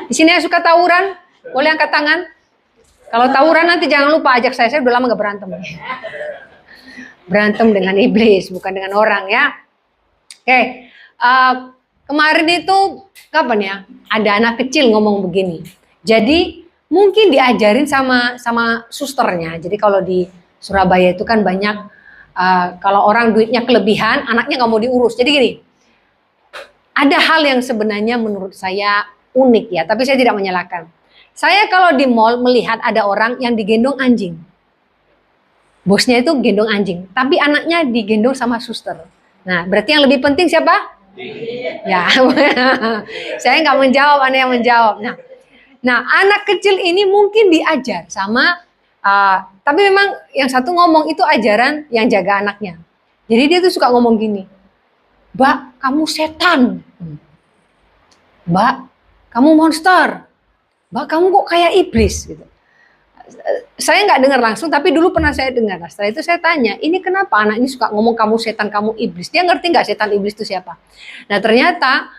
Di sini yang suka tawuran, boleh angkat tangan. Kalau tawuran nanti jangan lupa ajak saya udah lama gak berantem. Berantem dengan iblis, bukan dengan orang ya. Oke, kemarin itu kapan ya? Ada anak kecil ngomong begini. Jadi mungkin diajarin sama susternya. Jadi kalau di Surabaya itu kan banyak kalau orang duitnya kelebihan, anaknya nggak mau diurus. Jadi gini, ada hal yang sebenarnya menurut saya unik ya, tapi saya tidak menyalahkan. Saya kalau di mall melihat ada orang yang digendong anjing. Bosnya itu gendong anjing, tapi anaknya digendong sama suster. Nah, berarti yang lebih penting siapa? Ya, saya nggak menjawab, Anda yang menjawab. Nah, anak kecil ini mungkin diajar sama, tapi memang yang satu ngomong itu ajaran yang jaga anaknya. Jadi dia tuh suka ngomong gini, Mbak, kamu setan. Mbak, kamu monster. Mbak, kamu kok kayak iblis gitu. Saya nggak dengar langsung, tapi dulu pernah saya dengar. Setelah itu saya tanya, ini kenapa anak ini suka ngomong kamu setan, kamu iblis? Dia ngerti nggak setan iblis itu siapa? Nah ternyata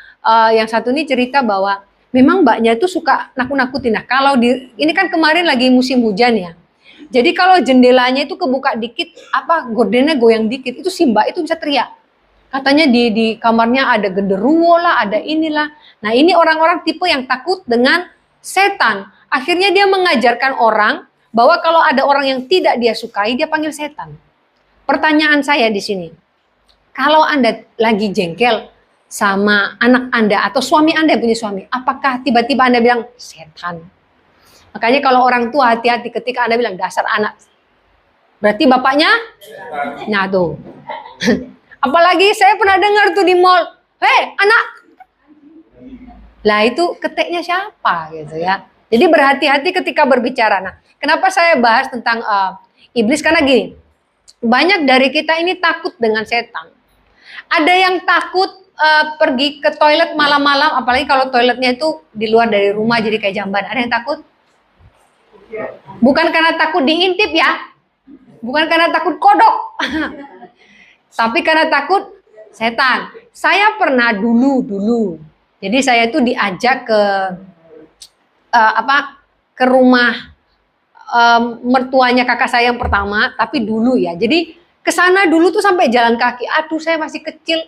yang satu ini cerita bahwa memang mbaknya itu suka nakut-nakutin. Nah kalau ini kan kemarin lagi musim hujan ya. Jadi kalau jendelanya itu kebuka dikit, gordennya goyang dikit, itu si mbak itu bisa teriak. Katanya di kamarnya ada genderuwo lah, ada inilah. Nah ini orang-orang tipe yang takut dengan setan. Akhirnya dia mengajarkan orang bahwa kalau ada orang yang tidak dia sukai, dia panggil setan. Pertanyaan saya di sini, kalau Anda lagi jengkel sama anak Anda atau suami Anda yang punya suami, apakah tiba-tiba Anda bilang setan? Makanya kalau orang tua hati-hati ketika Anda bilang dasar anak. Berarti bapaknya? Nah tuh. Apalagi saya pernah dengar tuh di mall, hei anak. Lah itu keteknya siapa gitu ya. Jadi berhati-hati ketika berbicara. Nah, kenapa saya bahas tentang iblis? Karena gini, banyak dari kita ini takut dengan setan. Ada yang takut pergi ke toilet malam-malam, apalagi kalau toiletnya itu di luar dari rumah jadi kayak jamban. Ada yang takut? Bukan karena takut diintip ya, bukan karena takut kodok, tapi karena takut setan. Saya pernah dulu. Jadi saya itu diajak ke rumah mertuanya kakak saya yang pertama, tapi dulu ya. Jadi ke sana dulu tuh sampai jalan kaki. Aduh, saya masih kecil.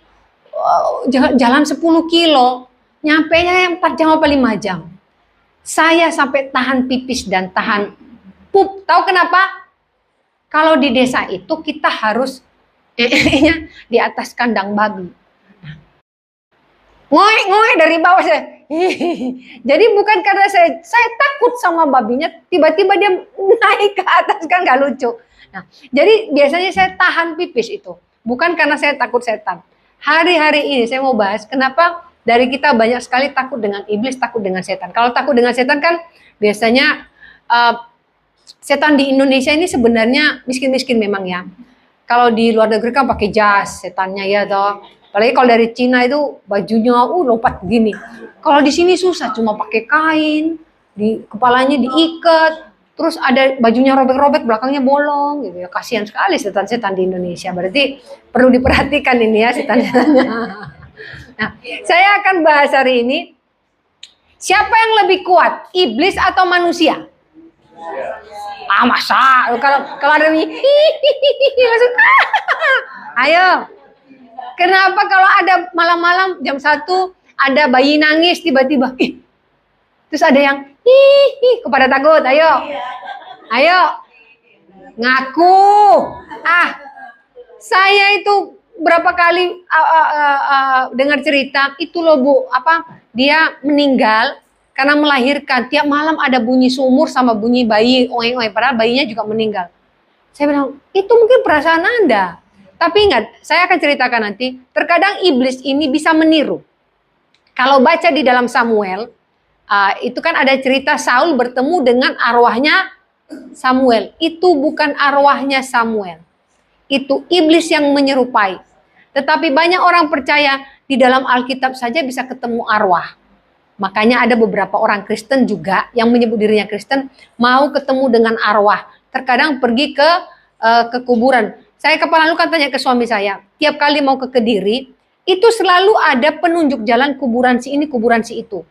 Jalan 10 kilo. Nyampenya yang 4 jam apa 5 jam. Saya sampai tahan pipis dan tahan pup. Tahu kenapa? Kalau di desa itu kita harus di atas kandang babi. Ngoek dari bawah saya. Jadi bukan karena saya takut sama babinya, tiba-tiba dia naik ke atas, kan nggak lucu. Nah, jadi biasanya saya tahan pipis itu, bukan karena saya takut setan. Hari-hari ini saya mau bahas kenapa dari kita banyak sekali takut dengan iblis, takut dengan setan. Kalau takut dengan setan kan biasanya setan di Indonesia ini sebenarnya miskin-miskin memang ya. Kalau di luar negeri kan pakai jas setannya ya toh. Apalagi kalau dari Cina itu bajunya lompat begini. Kalau di sini susah, cuma pakai kain, di kepalanya diikat, terus ada bajunya robek-robek, belakangnya bolong gitu ya. Kasihan sekali setan-setan di Indonesia. Berarti perlu diperhatikan ini ya setan-setannya. Nah, saya akan bahas hari ini siapa yang lebih kuat, iblis atau manusia? Masa kalau ada masuk. Ayo. Kenapa kalau ada malam-malam jam 1 ada bayi nangis tiba-tiba, terus ada yang kepada takut, ayo ngaku. Saya itu berapa kali dengar cerita itu loh Bu, dia meninggal karena melahirkan, tiap malam ada bunyi sumur sama bunyi bayi oeng-oeng, padahal bayinya juga meninggal. Saya bilang itu mungkin perasaan Anda. Tapi ingat, saya akan ceritakan nanti, terkadang iblis ini bisa meniru. Kalau baca di dalam Samuel, itu kan ada cerita Saul bertemu dengan arwahnya Samuel. Itu bukan arwahnya Samuel. Itu iblis yang menyerupai. Tetapi banyak orang percaya di dalam Alkitab saja bisa ketemu arwah. Makanya ada beberapa orang Kristen juga yang menyebut dirinya Kristen, mau ketemu dengan arwah. Terkadang pergi ke kuburan. Saya kepala luka tanya ke suami saya, tiap kali mau ke Kediri, itu selalu ada penunjuk jalan kuburan si ini, kuburan si itu.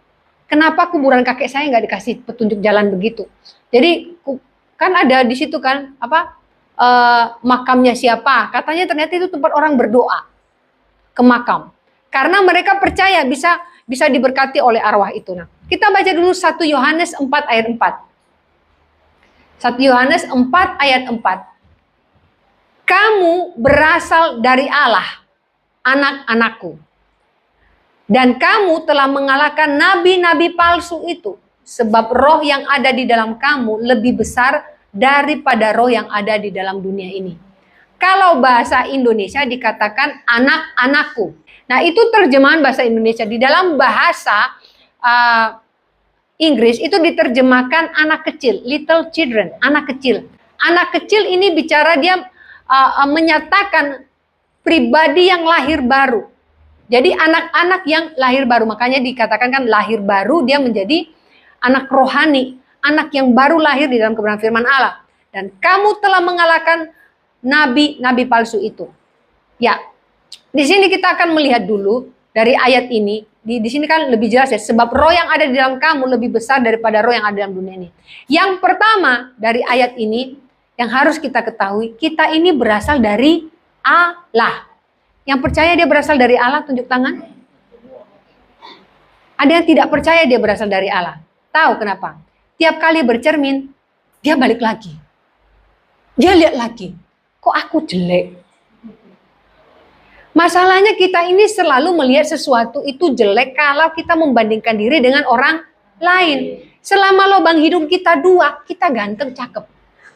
Kenapa kuburan kakek saya nggak dikasih petunjuk jalan begitu? Jadi kan ada di situ kan makamnya siapa? Katanya ternyata itu tempat orang berdoa ke makam. Karena mereka percaya bisa diberkati oleh arwah itu. Nah, kita baca dulu 1 Yohanes 4 ayat 4. 1 Yohanes 4 ayat 4. Kamu berasal dari Allah, anak-anakku. Dan kamu telah mengalahkan nabi-nabi palsu itu. Sebab roh yang ada di dalam kamu lebih besar daripada roh yang ada di dalam dunia ini. Kalau bahasa Indonesia dikatakan anak-anakku. Nah, itu terjemahan bahasa Indonesia. Di dalam bahasa Inggris itu diterjemahkan anak kecil, little children, anak kecil. Anak kecil ini bicara dia menyatakan pribadi yang lahir baru. Jadi anak-anak yang lahir baru, makanya dikatakan kan lahir baru, dia menjadi anak rohani, anak yang baru lahir di dalam kebenaran firman Allah. Dan kamu telah mengalahkan nabi-nabi palsu itu. Ya, di sini kita akan melihat dulu dari ayat ini. Di sini kan lebih jelas ya, sebab roh yang ada di dalam kamu lebih besar daripada roh yang ada dalam dunia ini. Yang pertama dari ayat ini yang harus kita ketahui, kita ini berasal dari Allah. Yang percaya dia berasal dari Allah, tunjuk tangan. Ada yang tidak percaya dia berasal dari Allah. Tahu kenapa? Tiap kali bercermin, dia balik lagi. Dia lihat lagi, kok aku jelek? Masalahnya kita ini selalu melihat sesuatu itu jelek kalau kita membandingkan diri dengan orang lain. Selama lubang hidung kita 2, kita ganteng, cakep.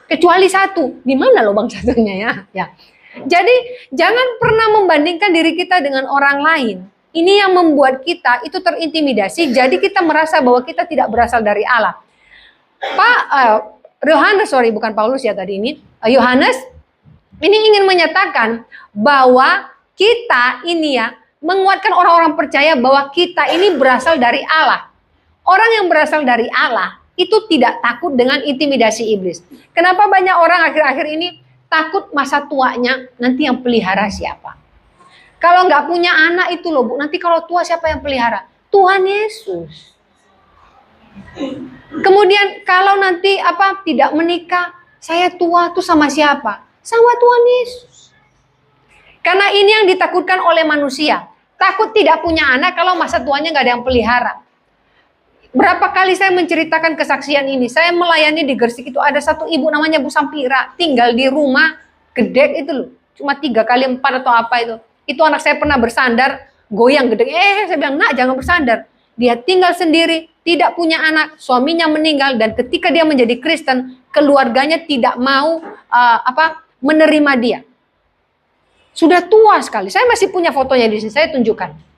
Kecuali 1, di mana lubang satunya ya? Ya. Jadi jangan pernah membandingkan diri kita dengan orang lain. Ini yang membuat kita itu terintimidasi. Jadi kita merasa bahwa kita tidak berasal dari Allah. Bukan Paulus ya tadi ini. Yohanes ini ingin menyatakan bahwa kita ini ya menguatkan orang-orang percaya bahwa kita ini berasal dari Allah. Orang yang berasal dari Allah itu tidak takut dengan intimidasi iblis. Kenapa banyak orang akhir-akhir ini takut masa tuanya nanti yang pelihara siapa? Kalau nggak punya anak itu loh Bu, nanti kalau tua siapa yang pelihara? Tuhan Yesus. Kemudian kalau nanti tidak menikah, saya tua tuh sama siapa? Sama Tuhan Yesus. Karena ini yang ditakutkan oleh manusia. Takut tidak punya anak kalau masa tuanya nggak ada yang pelihara. Berapa kali saya menceritakan kesaksian ini. Saya melayani di Gresik itu ada satu ibu namanya Bu Sampira. Tinggal di rumah gedek itu loh. Cuma 3 kali 4 atau apa itu. Itu anak saya pernah bersandar. Goyang gedek. Saya bilang, nak jangan bersandar. Dia tinggal sendiri. Tidak punya anak. Suaminya meninggal. Dan ketika dia menjadi Kristen. Keluarganya tidak mau menerima dia. Sudah tua sekali. Saya masih punya fotonya di sini. Saya tunjukkan.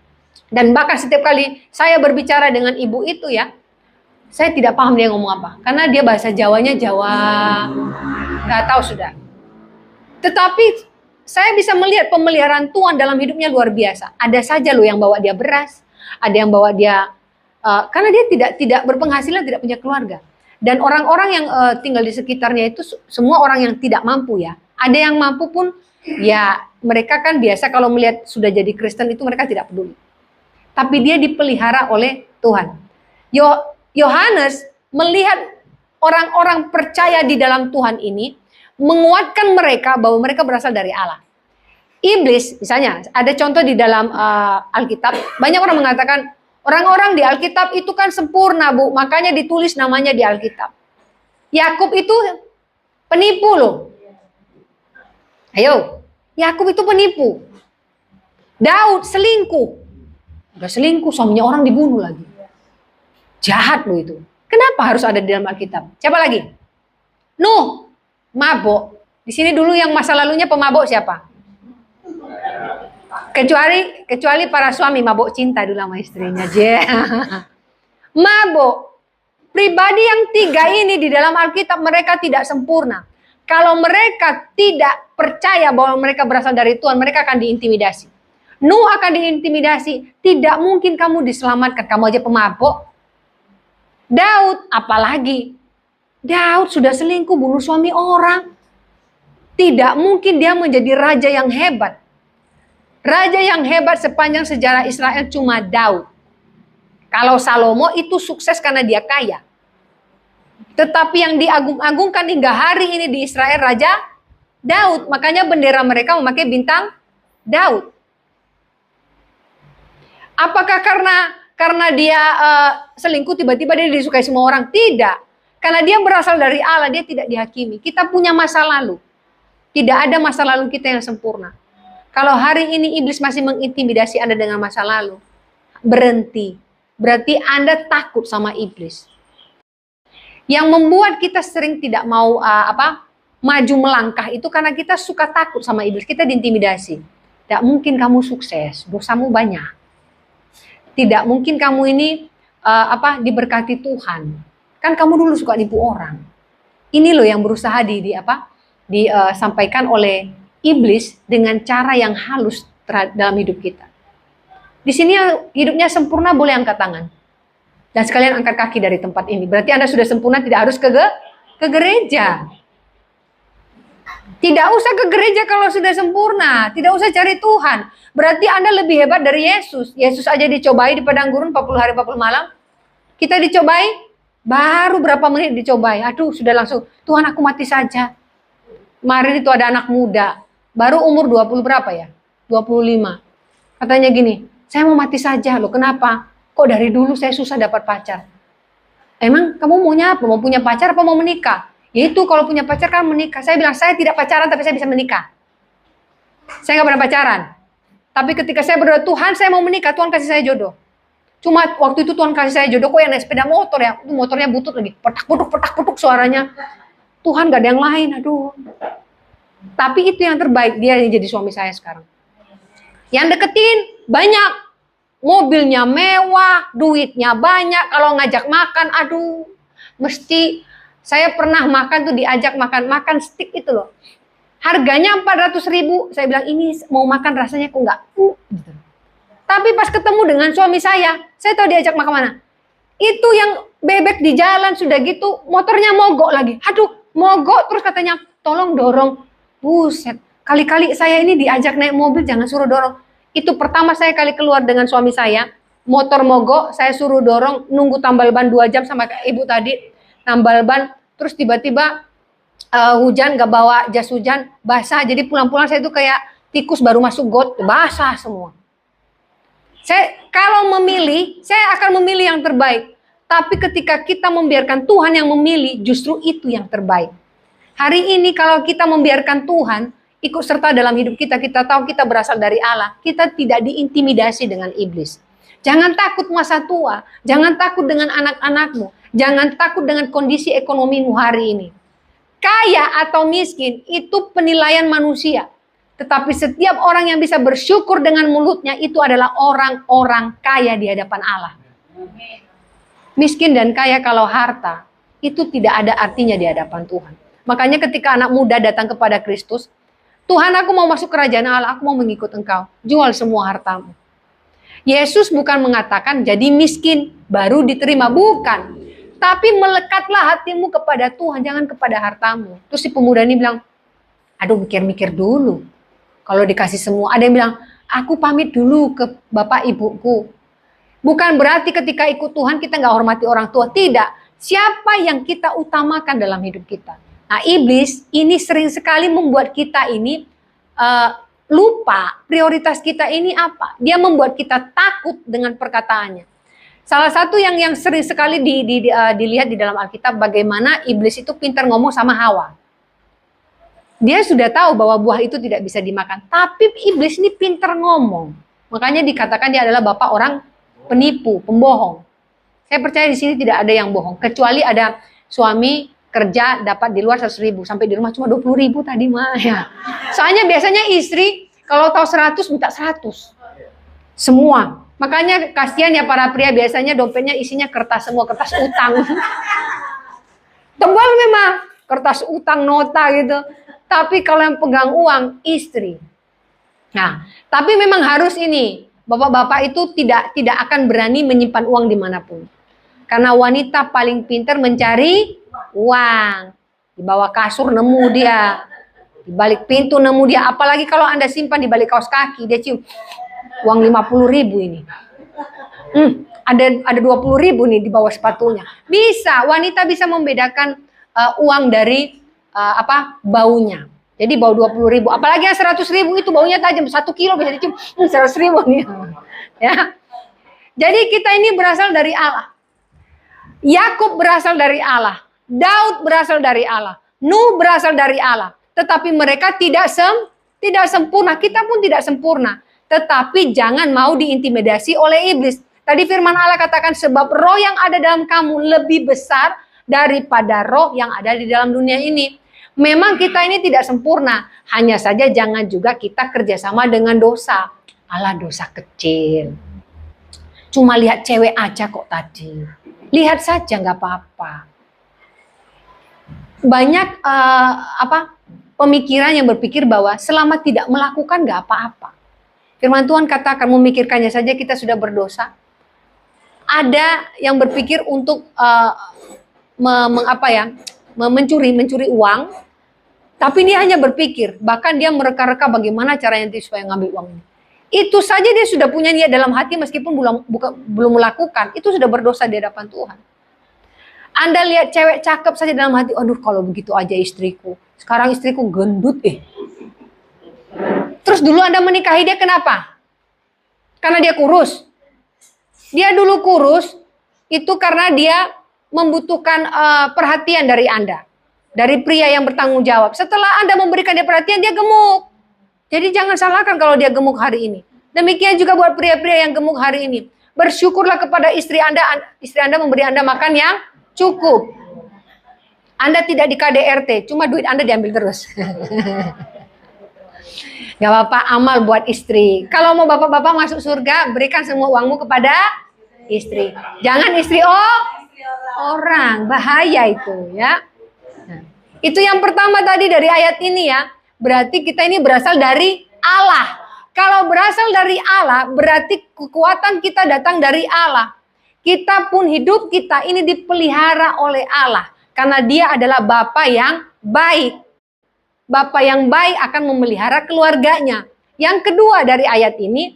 Dan bahkan setiap kali saya berbicara dengan ibu itu ya, saya tidak paham dia ngomong apa. Karena dia bahasa Jawanya Jawa, nggak tahu sudah. Tetapi saya bisa melihat pemeliharaan Tuhan dalam hidupnya luar biasa. Ada saja loh yang bawa dia beras, ada yang bawa dia, karena dia tidak berpenghasilan, tidak punya keluarga. Dan orang-orang yang tinggal di sekitarnya itu semua orang yang tidak mampu ya. Ada yang mampu pun, ya mereka kan biasa kalau melihat sudah jadi Kristen itu mereka tidak peduli. Tapi dia dipelihara oleh Tuhan. Yohanes melihat orang-orang percaya di dalam Tuhan ini, menguatkan mereka bahwa mereka berasal dari Allah. Iblis, misalnya, ada contoh di dalam Alkitab, banyak orang mengatakan, orang-orang di Alkitab itu kan sempurna Bu, makanya ditulis namanya di Alkitab. Yakub itu penipu loh. Ayo, Yakub itu penipu. Daud selingkuh. Udah selingkuh, suaminya orang dibunuh lagi. Jahat loh itu. Kenapa harus ada di dalam Alkitab? Siapa lagi? Nuh, mabok. Di sini dulu yang masa lalunya pemabok siapa? Kecuali para suami mabok cinta dulu sama istrinya. Mabok. Pribadi yang 3 ini di dalam Alkitab mereka tidak sempurna. Kalau mereka tidak percaya bahwa mereka berasal dari Tuhan, mereka akan diintimidasi. Nuh akan diintimidasi. Tidak mungkin kamu diselamatkan. Kamu aja pemabok. Daud, apalagi. Daud sudah selingkuh, bunuh suami orang. Tidak mungkin dia menjadi raja yang hebat. Raja yang hebat sepanjang sejarah Israel cuma Daud. Kalau Salomo itu sukses karena dia kaya. Tetapi yang diagung-agungkan hingga hari ini di Israel Raja Daud. Makanya bendera mereka memakai bintang Daud. Apakah karena dia selingkuh tiba-tiba dia disukai semua orang? Tidak. Karena dia berasal dari Allah, dia tidak dihakimi. Kita punya masa lalu. Tidak ada masa lalu kita yang sempurna. Kalau hari ini iblis masih mengintimidasi Anda dengan masa lalu, berhenti. Berarti Anda takut sama iblis. Yang membuat kita sering tidak mau maju melangkah itu karena kita suka takut sama iblis. Kita diintimidasi. Tidak mungkin kamu sukses, dosamu banyak. Tidak mungkin kamu ini diberkati Tuhan. Kan kamu dulu suka nipu orang. Ini loh yang berusaha disampaikan oleh iblis dengan cara yang halus dalam hidup kita. Di sini hidupnya sempurna boleh angkat tangan. Dan sekalian angkat kaki dari tempat ini. Berarti Anda sudah sempurna, tidak harus ke gereja. Tidak usah ke gereja kalau sudah sempurna. Tidak usah cari Tuhan. Berarti Anda lebih hebat dari Yesus. Yesus aja dicobai di padang gurun 40 hari 40 malam. Kita dicobai, baru berapa menit dicobai. Aduh, sudah langsung, Tuhan aku mati saja. Kemarin itu ada anak muda. Baru umur 20 berapa ya? 25. Katanya gini, saya mau mati saja loh. Kenapa? Kok dari dulu saya susah dapat pacar? Emang kamu maunya apa? Mau punya pacar apa mau menikah? Yaitu kalau punya pacar kan menikah. Saya bilang saya tidak pacaran tapi saya bisa menikah. Saya nggak pernah pacaran. Tapi ketika saya berdoa Tuhan saya mau menikah, Tuhan kasih saya jodoh. Cuma waktu itu Tuhan kasih saya jodoh kok yang naik sepeda motor ya. Itu motornya butut lagi. Petak putuk suaranya. Tuhan gak ada yang lain. Aduh. Tapi itu yang terbaik. Dia yang jadi suami saya sekarang. Yang deketin banyak. Mobilnya mewah, duitnya banyak, kalau ngajak makan, aduh, mesti, saya pernah makan tuh diajak makan steak itu loh. Harganya 400.000, saya bilang ini mau makan rasanya kok enggak, gitu. Tapi pas ketemu dengan suami saya tahu diajak makan mana. Itu yang bebek di jalan sudah gitu, motornya mogok lagi. Aduh, mogok terus katanya, tolong dorong. Buset, kali-kali saya ini diajak naik mobil jangan suruh dorong. Itu pertama saya kali keluar dengan suami saya, motor mogok, saya suruh dorong, nunggu tambal ban 2 jam sama ibu tadi, tambal ban, terus tiba-tiba hujan, gak bawa jas hujan, basah, jadi pulang-pulang saya itu kayak tikus baru masuk got, basah semua. Saya kalau memilih, saya akan memilih yang terbaik, tapi ketika kita membiarkan Tuhan yang memilih, justru itu yang terbaik. Hari ini kalau kita membiarkan Tuhan ikut serta dalam hidup kita, kita tahu kita berasal dari Allah. Kita tidak diintimidasi dengan iblis. Jangan takut masa tua. Jangan takut dengan anak-anakmu. Jangan takut dengan kondisi ekonomimu hari ini. Kaya atau miskin itu penilaian manusia. Tetapi setiap orang yang bisa bersyukur dengan mulutnya itu adalah orang-orang kaya di hadapan Allah. Miskin dan kaya kalau harta itu tidak ada artinya di hadapan Tuhan. Makanya ketika anak muda datang kepada Kristus, Tuhan aku mau masuk kerajaan Allah, aku mau mengikut engkau. Jual semua hartamu. Yesus bukan mengatakan jadi miskin baru diterima, bukan. Tapi melekatlah hatimu kepada Tuhan, jangan kepada hartamu. Terus si pemuda ini bilang, aduh mikir-mikir dulu. Kalau dikasih semua, ada yang bilang, aku pamit dulu ke bapak ibuku. Bukan berarti ketika ikut Tuhan kita nggak hormati orang tua, tidak. Siapa yang kita utamakan dalam hidup kita? Nah, iblis ini sering sekali membuat kita ini lupa prioritas kita ini apa. Dia membuat kita takut dengan perkataannya. Salah satu yang sering sekali dilihat di dalam Alkitab, bagaimana iblis itu pintar ngomong sama Hawa. Dia sudah tahu bahwa buah itu tidak bisa dimakan, tapi iblis ini pintar ngomong. Makanya dikatakan dia adalah bapak orang penipu, pembohong. Saya percaya di sini tidak ada yang bohong, kecuali ada suami kerja dapat di luar 100.000, sampai di rumah cuma 20.000 tadi mah ya. Soalnya biasanya istri kalau tahu 100 minta 100. Semua. Makanya kasihan ya para pria, biasanya dompetnya isinya kertas semua, kertas utang. Tebal memang, kertas utang nota gitu. Tapi kalau yang pegang uang istri. Nah, tapi memang harus ini, bapak-bapak itu tidak akan berani menyimpan uang dimanapun. Karena wanita paling pintar mencari uang. Di bawah kasur nemu dia. Di balik pintu nemu dia. Apalagi kalau Anda simpan di balik kaos kaki, dia cium. Uang 50.000 ini. Ada 20.000 nih di bawah sepatunya. Bisa, wanita bisa membedakan uang dari baunya. Jadi bau 20.000, apalagi yang 100.000 itu baunya tajam, 1 kilo bisa dicium, 100.000 nih. Ya. Jadi kita ini berasal dari Allah. Yakub berasal dari Allah. Daud berasal dari Allah. Nuh berasal dari Allah. Tetapi mereka tidak sempurna. Kita pun tidak sempurna. Tetapi jangan mau diintimidasi oleh iblis. Tadi firman Allah katakan, sebab roh yang ada dalam kamu lebih besar daripada roh yang ada di dalam dunia ini. Memang kita ini tidak sempurna. Hanya saja jangan juga kita kerjasama dengan dosa. Alah, dosa kecil. Cuma lihat cewek aja kok tadi. Lihat saja, nggak apa-apa. Banyak pemikiran yang berpikir bahwa selama tidak melakukan nggak apa-apa. Firman Tuhan katakan, memikirkannya saja kita sudah berdosa. Ada yang berpikir untuk mencuri uang, tapi dia hanya berpikir, bahkan dia mereka-reka bagaimana caranya supaya ngambil uang ini. Itu saja dia sudah punya niat dalam hati meskipun belum melakukan, itu sudah berdosa di hadapan Tuhan. Anda lihat cewek cakep saja dalam hati, aduh kalau begitu aja istriku. Sekarang istriku gendut Terus dulu Anda menikahi dia kenapa? Karena dia kurus. Dia dulu kurus, itu karena dia membutuhkan perhatian dari Anda. Dari pria yang bertanggung jawab. Setelah Anda memberikan dia perhatian, dia gemuk. Jadi jangan salahkan kalau dia gemuk hari ini. Demikian juga buat pria-pria yang gemuk hari ini. Bersyukurlah kepada istri Anda memberi Anda makan yang cukup. Anda tidak di KDRT, cuma duit Anda diambil terus. Gak apa-apa, amal buat istri. Kalau mau bapak-bapak masuk surga, berikan semua uangmu kepada istri. Jangan istri orang, bahaya itu ya. Nah, itu yang pertama tadi dari ayat ini ya. Berarti kita ini berasal dari Allah. Kalau berasal dari Allah, berarti kekuatan kita datang dari Allah. Kita pun hidup kita ini dipelihara oleh Allah. Karena dia adalah Bapa yang baik. Bapa yang baik akan memelihara keluarganya. Yang kedua dari ayat ini,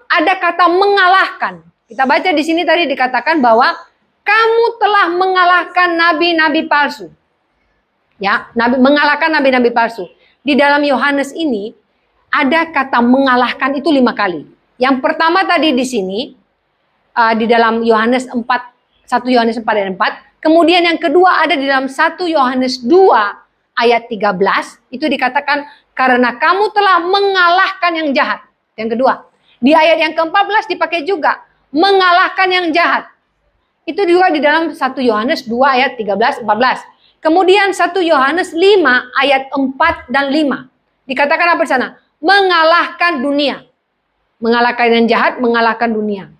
ada kata mengalahkan. Kita baca di sini tadi dikatakan bahwa kamu telah mengalahkan nabi-nabi palsu. Ya, mengalahkan nabi-nabi palsu. Di dalam Yohanes ini ada kata mengalahkan itu 5 kali. Yang pertama tadi di sini di dalam Yohanes 4, 1 Yohanes 4 dan 4. Kemudian yang kedua ada di dalam 1 Yohanes 2 ayat 13. Itu dikatakan karena kamu telah mengalahkan yang jahat. Yang kedua. Di ayat yang ke-14 dipakai juga mengalahkan yang jahat. Itu juga di dalam 1 Yohanes 2 ayat 13, 14. Kemudian 1 Yohanes 5 ayat 4 dan 5. Dikatakan apa di sana? Mengalahkan dunia. Mengalahkan yang jahat, mengalahkan dunia.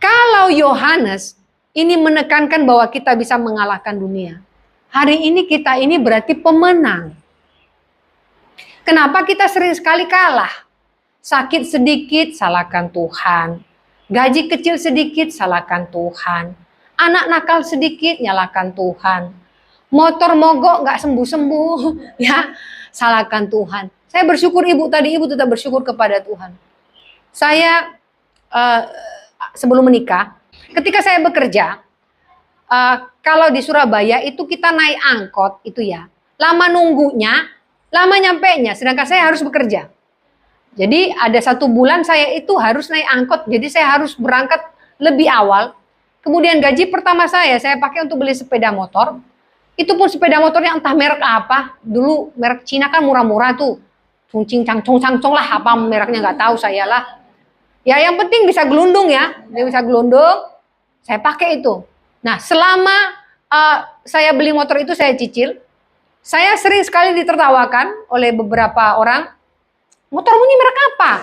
Kalau Yohanes ini menekankan bahwa kita bisa mengalahkan dunia. Hari ini kita ini berarti pemenang. Kenapa kita sering sekali kalah? Sakit sedikit, salahkan Tuhan. Gaji kecil sedikit, salahkan Tuhan. Anak nakal sedikit, nyalakan Tuhan. Motor mogok nggak sembuh-sembuh, ya salahkan Tuhan. Saya bersyukur ibu tetap bersyukur kepada Tuhan. Saya sebelum menikah, ketika saya bekerja, kalau di Surabaya itu kita naik angkot itu ya, lama nunggunya, lama nyampenya, sedangkan saya harus bekerja. Jadi ada 1 bulan saya itu harus naik angkot, jadi saya harus berangkat lebih awal. Kemudian gaji pertama saya pakai untuk beli sepeda motor. Itu pun sepeda motornya entah merek apa. Dulu merek Cina kan murah-murah tuh. Cungcing cangcong lah, apa mereknya nggak tahu saya lah. Ya yang penting bisa gelundung ya. Dia bisa gelundung, saya pakai itu. Nah selama saya beli motor itu saya cicil. Saya sering sekali ditertawakan oleh beberapa orang. Motormu ini merek apa?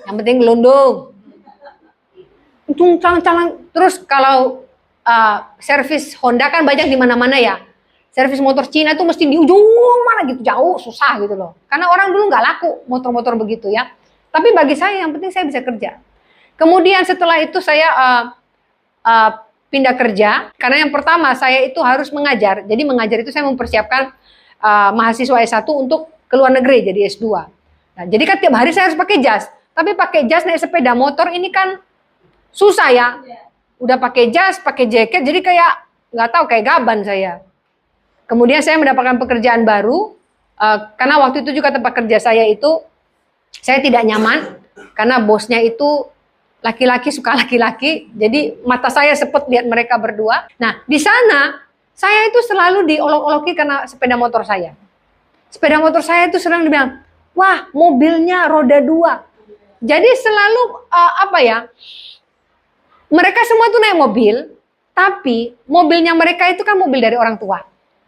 Yang penting gelundung. Terus kalau servis Honda kan banyak di mana-mana ya. Servis motor Cina itu mesti di ujung mana gitu, jauh, susah gitu loh. Karena orang dulu nggak laku motor-motor begitu ya. Tapi bagi saya yang penting saya bisa kerja. Kemudian setelah itu saya pindah kerja. Karena yang pertama saya itu harus mengajar. Jadi mengajar itu saya mempersiapkan mahasiswa S1 untuk ke luar negeri jadi S2. Nah, jadi kan tiap hari saya harus pakai jas. Tapi pakai jas naik sepeda motor ini kan Susah ya. Udah pakai jas, pakai jaket, jadi kayak nggak tahu kayak gaban saya. Kemudian saya mendapatkan pekerjaan baru, karena waktu itu juga tempat kerja saya itu saya tidak nyaman karena bosnya itu laki-laki suka laki-laki, jadi mata saya sepet lihat mereka berdua. Nah di sana saya itu selalu diolok-oloki karena sepeda motor saya. Sepeda motor saya itu selalu dibilang, wah mobilnya roda 2. Jadi selalu mereka semua tuh naik mobil, tapi mobilnya mereka itu kan mobil dari orang tua.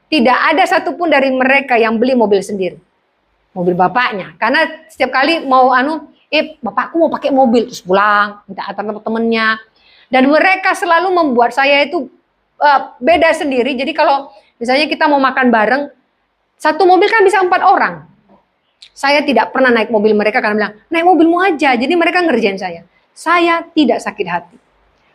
Tidak ada satupun dari mereka yang beli mobil sendiri. Mobil bapaknya. Karena setiap kali mau bapakku mau pakai mobil, terus pulang, minta antar temennya. Dan mereka selalu membuat saya itu beda sendiri. Jadi kalau misalnya kita mau makan bareng, satu mobil kan bisa 4 orang. Saya tidak pernah naik mobil mereka karena bilang, naik mobilmu aja. Jadi mereka ngerjain saya. Saya tidak sakit hati.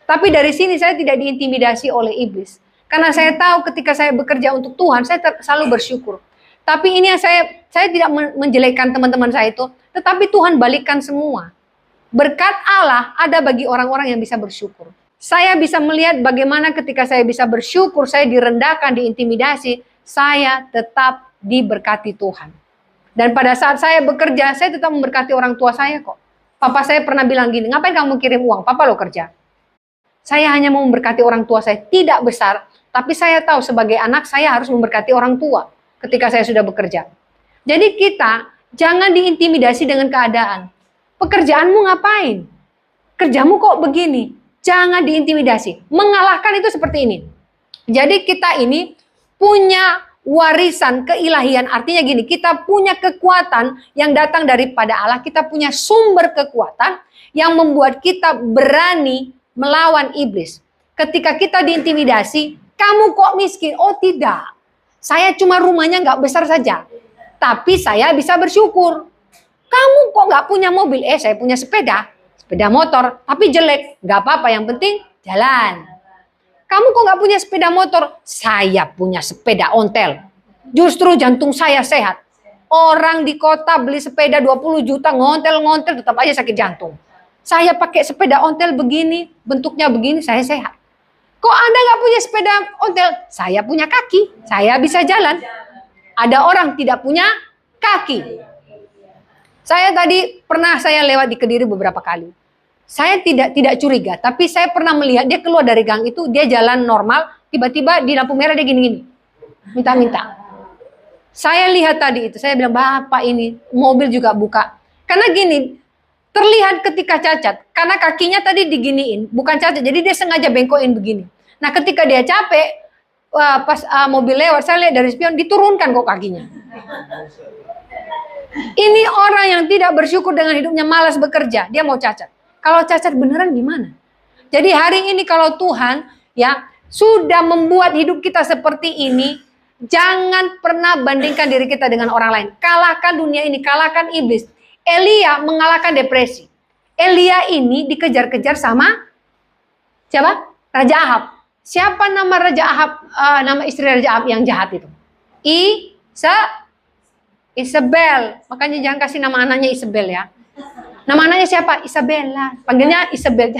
Tapi dari sini saya tidak diintimidasi oleh iblis. Karena saya tahu ketika saya bekerja untuk Tuhan, saya selalu bersyukur. Tapi ini yang saya tidak menjelekkan teman-teman saya itu, tetapi Tuhan balikkan semua. Berkat Allah ada bagi orang-orang yang bisa bersyukur. Saya bisa melihat bagaimana ketika saya bisa bersyukur, saya direndahkan, diintimidasi, saya tetap diberkati Tuhan. Dan pada saat saya bekerja, saya tetap memberkati orang tua saya kok. Papa saya pernah bilang gini, ngapain kamu kirim uang? Papa lo kerja. Saya hanya mau memberkati orang tua saya, tidak besar, tapi saya tahu sebagai anak saya harus memberkati orang tua ketika saya sudah bekerja. Jadi kita jangan diintimidasi dengan keadaan. Pekerjaanmu ngapain? Kerjamu kok begini? Jangan diintimidasi. Mengalahkan itu seperti ini. Jadi kita ini punya warisan keilahian, artinya gini, kita punya kekuatan yang datang daripada Allah, kita punya sumber kekuatan yang membuat kita berani melawan iblis. Ketika kita diintimidasi, kamu kok miskin? Oh tidak, saya cuma rumahnya nggak besar saja, tapi saya bisa bersyukur. Kamu kok nggak punya mobil? Saya punya sepeda motor, tapi jelek. Nggak apa-apa, yang penting jalan. Kamu kok nggak punya sepeda motor? Saya punya sepeda ontel. Justru jantung saya sehat. Orang di kota beli sepeda 20 juta, ngontel-ngontel tetap aja sakit jantung. Saya pakai sepeda ontel begini, bentuknya begini, saya sehat. Kok Anda nggak punya sepeda ontel? Saya punya kaki, saya bisa jalan. Ada orang tidak punya kaki. Saya tadi pernah lewat di Kediri beberapa kali. Saya tidak curiga, tapi saya pernah melihat dia keluar dari gang itu, dia jalan normal, tiba-tiba di lampu merah dia gini-gini. Minta-minta. Saya lihat tadi itu, saya bilang, Bapak ini, mobil juga buka. Karena gini, terlihat ketika cacat, karena kakinya tadi diginiin, bukan cacat, jadi dia sengaja bengkokin begini. Nah ketika dia capek, pas mobil lewat, saya lihat dari spion, diturunkan kok kakinya. Ini orang yang tidak bersyukur dengan hidupnya, malas bekerja, dia mau cacat. Kalau cacat beneran gimana? Jadi hari ini kalau Tuhan ya sudah membuat hidup kita seperti ini, jangan pernah bandingkan diri kita dengan orang lain. Kalahkan dunia ini, kalahkan iblis. Elia mengalahkan depresi. Elia ini dikejar-kejar sama siapa? Raja Ahab. Siapa nama Raja Ahab? Nama istri Raja Ahab yang jahat itu? Isabel. Makanya jangan kasih nama anaknya Isabel ya. Nama anaknya siapa? Isabella. Panggilnya Isabel.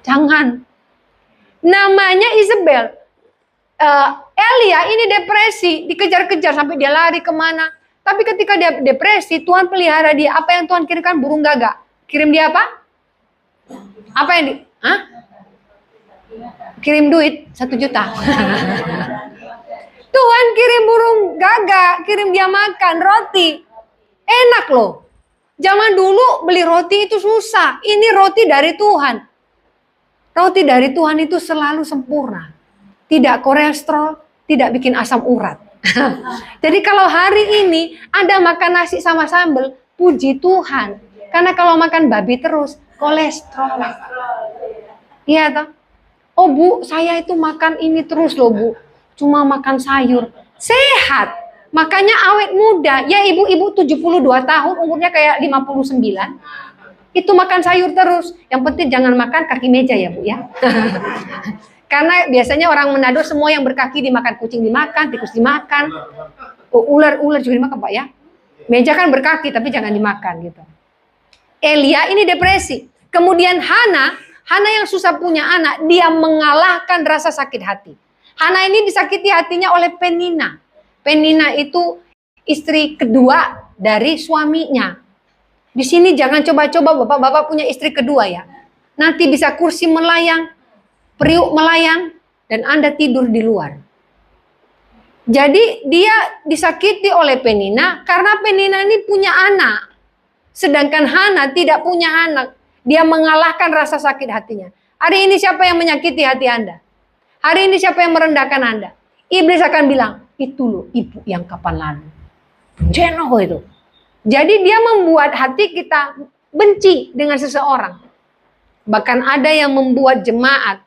Jangan. Namanya Isabel. Elia ini depresi, dikejar-kejar sampai dia lari kemana. Tapi ketika dia depresi, Tuhan pelihara dia. Apa yang Tuhan kirimkan? Burung gagak. Kirim dia apa? Apa yang kirim duit 1 juta. Tuhan kirim burung gagak, kirim dia makan roti. Enak loh. Zaman dulu beli roti itu susah. Ini roti dari Tuhan. Roti dari Tuhan itu selalu sempurna. Tidak kolesterol, tidak bikin asam urat. Jadi kalau hari ini Anda makan nasi sama sambal, puji Tuhan. Karena kalau makan babi terus, kolesterol. Iya toh? Oh Bu, saya itu makan ini terus loh Bu. Cuma makan sayur. Sehat. Makanya awet muda. Ya ibu-ibu 72 tahun, umurnya kayak 59. Itu makan sayur terus. Yang penting jangan makan kaki meja ya Bu ya. Karena biasanya orang Manado semua yang berkaki dimakan, kucing dimakan, tikus dimakan, ular juga dimakan Pak ya. Meja kan berkaki tapi jangan dimakan gitu. Elia ini depresi. Kemudian Hana yang susah punya anak, dia mengalahkan rasa sakit hati. Hana ini disakiti hatinya oleh Penina. Penina itu istri kedua dari suaminya. Di sini jangan coba-coba bapak-bapak punya istri kedua ya. Nanti bisa kursi melayang, periuk melayang, dan Anda tidur di luar. Jadi dia disakiti oleh Penina karena Penina ini punya anak. Sedangkan Hana tidak punya anak. Dia mengalahkan rasa sakit hatinya. Hari ini siapa yang menyakiti hati Anda? Hari ini siapa yang merendahkan Anda? Iblis akan bilang, itu loh ibu yang kapan lalu. Jenoh itu. Jadi dia membuat hati kita benci dengan seseorang. Bahkan ada yang membuat jemaat,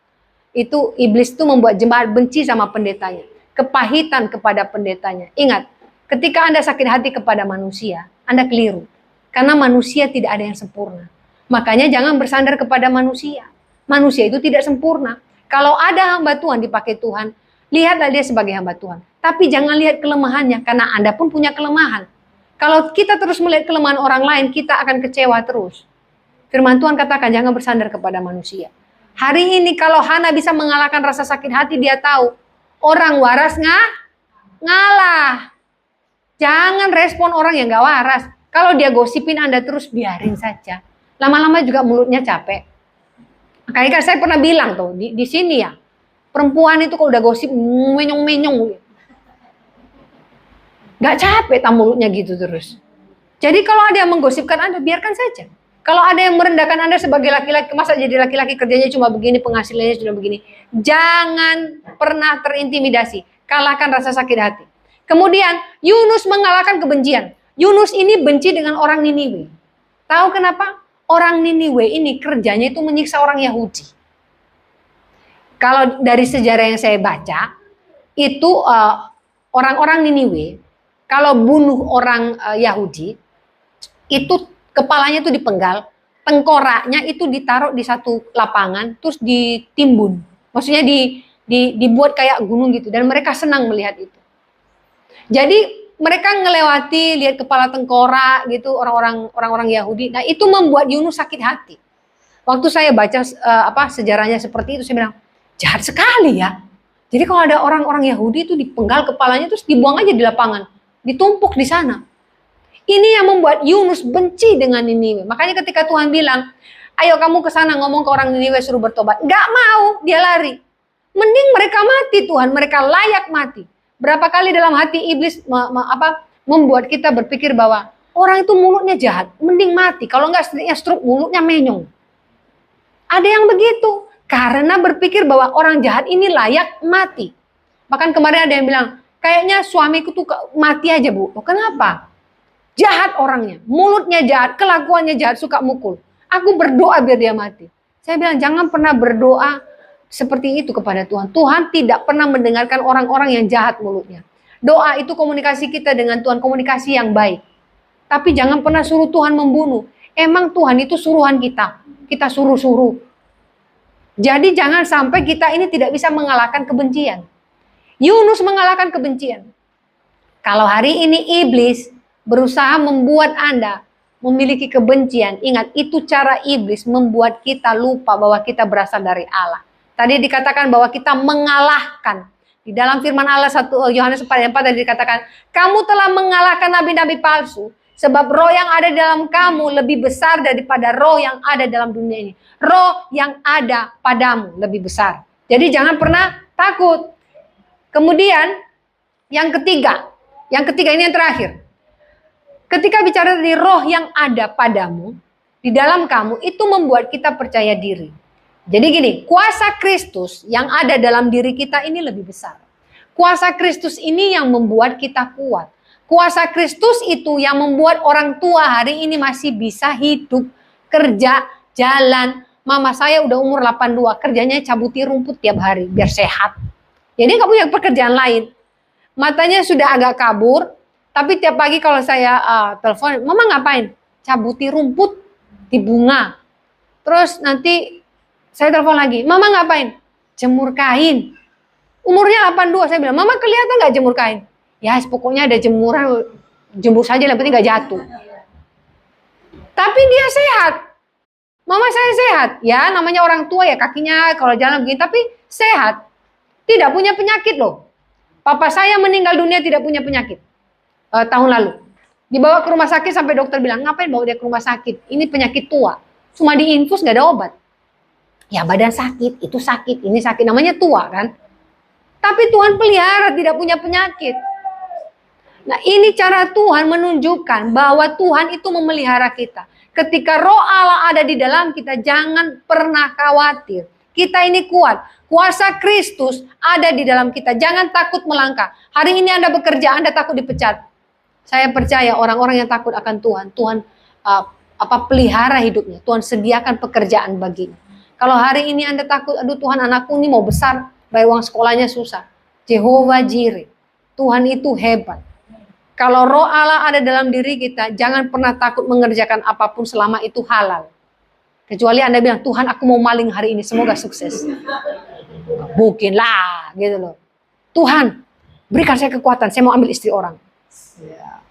itu iblis itu membuat jemaat benci sama pendetanya. Kepahitan kepada pendetanya. Ingat, ketika Anda sakit hati kepada manusia, Anda keliru. Karena manusia tidak ada yang sempurna. Makanya jangan bersandar kepada manusia. Manusia itu tidak sempurna. Kalau ada hamba Tuhan dipakai Tuhan, lihatlah dia sebagai hamba Tuhan. Tapi jangan lihat kelemahannya, karena Anda pun punya kelemahan. Kalau kita terus melihat kelemahan orang lain, kita akan kecewa terus. Firman Tuhan katakan, jangan bersandar kepada manusia. Hari ini kalau Hana bisa mengalahkan rasa sakit hati, dia tahu orang waras ngalah. Jangan respon orang yang gak waras. Kalau dia gosipin Anda terus, biarin saja. Lama-lama juga mulutnya capek. Makanya kan saya pernah bilang tuh di sini ya, perempuan itu kalau udah gosip menyong-menyong, gak capek tak mulutnya gitu terus. Jadi kalau ada yang menggosipkan Anda, biarkan saja. Kalau ada yang merendahkan Anda sebagai laki-laki, masa jadi laki-laki kerjanya cuma begini, penghasilannya sudah begini. Jangan pernah terintimidasi. Kalahkan rasa sakit hati. Kemudian Yunus mengalahkan kebencian. Yunus ini benci dengan orang Niniwe. Tahu kenapa? Orang Niniwe ini kerjanya itu menyiksa orang Yahudi. Kalau dari sejarah yang saya baca, itu orang-orang Niniwe, kalau bunuh orang Yahudi, itu kepalanya itu dipenggal, tengkoraknya itu ditaruh di satu lapangan, terus ditimbun. Maksudnya dibuat kayak gunung gitu, dan mereka senang melihat itu. Jadi mereka ngelewati lihat kepala tengkorak gitu orang-orang Yahudi. Nah, itu membuat Yunus sakit hati. Waktu saya baca sejarahnya seperti itu, saya bilang, jahat sekali ya. Jadi kalau ada orang-orang Yahudi itu dipenggal kepalanya terus dibuang aja di lapangan, ditumpuk di sana. Ini yang membuat Yunus benci dengan Niniwe. Makanya ketika Tuhan bilang, ayo kamu ke sana ngomong ke orang Niniwe suruh bertobat. Gak mau, dia lari. Mending mereka mati Tuhan, mereka layak mati. Berapa kali dalam hati iblis membuat kita berpikir bahwa orang itu mulutnya jahat, mending mati. Kalau enggak stroke, mulutnya menyong. Ada yang begitu, karena berpikir bahwa orang jahat ini layak mati. Bahkan kemarin ada yang bilang, kayaknya suamiku tuh mati aja bu. Oh, kenapa? Jahat orangnya, mulutnya jahat, kelakuannya jahat, suka mukul. Aku berdoa biar dia mati. Saya bilang jangan pernah berdoa seperti itu kepada Tuhan. Tuhan tidak pernah mendengarkan orang-orang yang jahat mulutnya. Doa itu komunikasi kita dengan Tuhan, komunikasi yang baik. Tapi jangan pernah suruh Tuhan membunuh. Emang Tuhan itu suruhan kita. Kita suruh-suruh. Jadi jangan sampai kita ini tidak bisa mengalahkan kebencian. Yunus mengalahkan kebencian. Kalau hari ini iblis berusaha membuat Anda memiliki kebencian, ingat itu cara iblis membuat kita lupa bahwa kita berasal dari Allah. Tadi dikatakan bahwa kita mengalahkan. Di dalam firman Allah 1 Yohanes 4 tadi dikatakan, kamu telah mengalahkan nabi-nabi palsu. Sebab roh yang ada dalam kamu lebih besar daripada roh yang ada dalam dunia ini. Roh yang ada padamu lebih besar. Jadi jangan pernah takut. Kemudian yang ketiga ini yang terakhir. Ketika bicara dari roh yang ada padamu, di dalam kamu, itu membuat kita percaya diri. Jadi gini, kuasa Kristus yang ada dalam diri kita ini lebih besar. Kuasa Kristus ini yang membuat kita kuat. Kuasa Kristus itu yang membuat orang tua hari ini masih bisa hidup, kerja, jalan. Mama saya udah umur 82, kerjanya cabuti rumput tiap hari biar sehat. Jadi nggak punya pekerjaan lain. Matanya sudah agak kabur, tapi tiap pagi kalau saya telepon, mama ngapain? Cabuti rumput di bunga. Terus nanti saya telepon lagi, mama ngapain? Jemur kain. Umurnya 82, saya bilang, mama kelihatan nggak jemur kain? Ya pokoknya ada jemuran, jemur saja, yang penting nggak jatuh. Tapi dia sehat. Mama saya sehat. Ya namanya orang tua ya, kakinya kalau jalan begini, tapi sehat. Tidak punya penyakit loh. Papa saya meninggal dunia tidak punya penyakit. Tahun lalu. Dibawa ke rumah sakit sampai dokter bilang, ngapain bawa dia ke rumah sakit? Ini penyakit tua. Cuma diinfus gak ada obat. Ya badan sakit, itu sakit, ini sakit. Namanya tua kan. Tapi Tuhan pelihara, tidak punya penyakit. Nah ini cara Tuhan menunjukkan bahwa Tuhan itu memelihara kita. Ketika roh Allah ada di dalam kita, jangan pernah khawatir. Kita ini kuat. Kuasa Kristus ada di dalam kita. Jangan takut melangkah. Hari ini Anda bekerja, Anda takut dipecat. Saya percaya orang-orang yang takut akan Tuhan, Tuhan pelihara hidupnya. Tuhan sediakan pekerjaan baginya. Kalau hari ini Anda takut, aduh Tuhan anakku ini mau besar, bayar uang sekolahnya susah. Jehovah Jireh, Tuhan itu hebat. Kalau roh Allah ada dalam diri kita, jangan pernah takut mengerjakan apapun selama itu halal. Kecuali Anda bilang, Tuhan aku mau maling hari ini, semoga sukses. Mungkin lah, gitu loh. Tuhan, berikan saya kekuatan, saya mau ambil istri orang. Ya.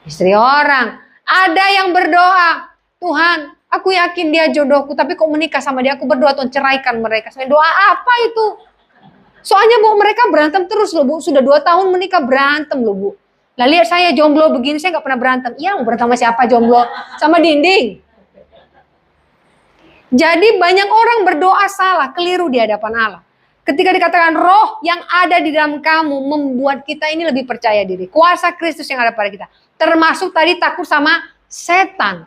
Istri orang. Ada yang berdoa, Tuhan, aku yakin dia jodohku, tapi kok menikah sama dia, aku berdoa Tuhan ceraikan mereka. Saya doa apa itu? Soalnya Bu, mereka berantem terus loh Bu, sudah 2 tahun menikah berantem loh Bu. Lah lihat saya jomblo begini, saya gak pernah berantem. Iya, mau berantem sama siapa jomblo? Sama dinding. Jadi banyak orang berdoa salah, keliru di hadapan Allah. Ketika dikatakan roh yang ada di dalam kamu membuat kita ini lebih percaya diri. Kuasa Kristus yang ada pada kita. Termasuk tadi takut sama setan.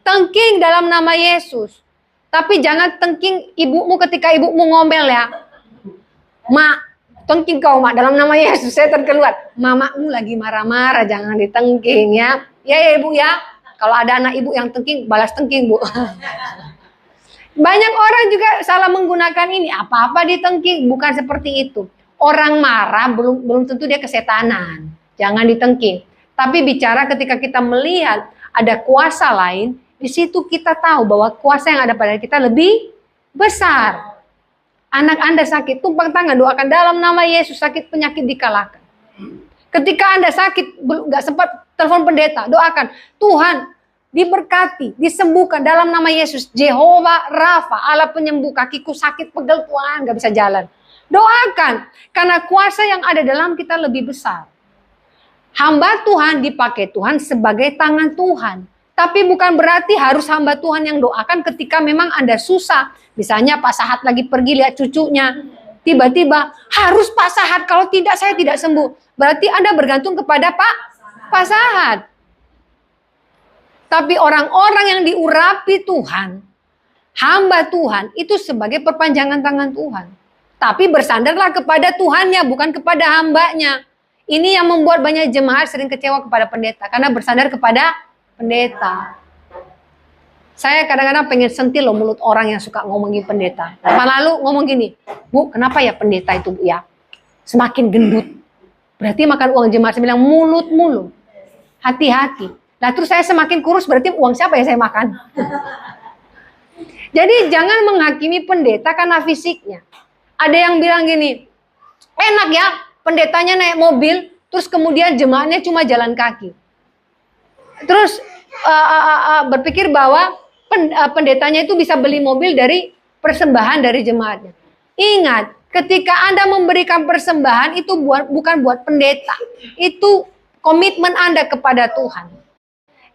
Tengking dalam nama Yesus. Tapi jangan tengking ibumu ketika ibumu ngomel ya. Mak, tengking kau mak dalam nama Yesus, setan keluar. Mamamu lagi marah-marah, jangan ditengking ya. Ya ibu ya. Kalau ada anak ibu yang tengking, balas tengking Bu. Banyak orang juga salah menggunakan ini. Apa-apa ditengking, bukan seperti itu. Orang marah belum tentu dia kesetanan. Jangan ditengking. Tapi bicara ketika kita melihat ada kuasa lain, di situ kita tahu bahwa kuasa yang ada pada kita lebih besar. Anak Anda sakit, tumpang tangan, doakan dalam nama Yesus, sakit penyakit dikalahkan. Ketika Anda sakit, gak sempat telepon pendeta, doakan, Tuhan diberkati, disembuhkan dalam nama Yesus. Jehovah Rafa, Allah penyembuh, kakiku sakit, pegel Tuhan, gak bisa jalan. Doakan, karena kuasa yang ada dalam kita lebih besar. Hamba Tuhan dipakai Tuhan sebagai tangan Tuhan. Tapi bukan berarti harus hamba Tuhan yang doakan ketika memang Anda susah. Misalnya Pak Sahat lagi pergi lihat cucunya. Tiba-tiba harus Pak Sahat, kalau tidak saya tidak sembuh. Berarti Anda bergantung kepada Pak Sahat. Tapi orang-orang yang diurapi Tuhan, hamba Tuhan, itu sebagai perpanjangan tangan Tuhan. Tapi bersandarlah kepada Tuhannya, bukan kepada hambanya. Ini yang membuat banyak jemaat sering kecewa kepada pendeta, karena bersandar kepada pendeta. Saya kadang-kadang pengen sentil loh mulut orang yang suka ngomongin pendeta. Tahun lalu ngomong gini, Bu, kenapa ya pendeta itu Bu ya semakin gendut? Berarti makan uang jemaat. Saya bilang mulut-mulut. Hati-hati. Nah terus saya semakin kurus, berarti uang siapa yang saya makan? Jadi jangan menghakimi pendeta karena fisiknya. Ada yang bilang gini, enak ya pendetanya naik mobil, terus kemudian jemaatnya cuma jalan kaki. Terus berpikir bahwa pendetanya itu bisa beli mobil dari persembahan dari jemaatnya. Ingat, ketika Anda memberikan persembahan itu bukan buat pendeta. Itu komitmen Anda kepada Tuhan.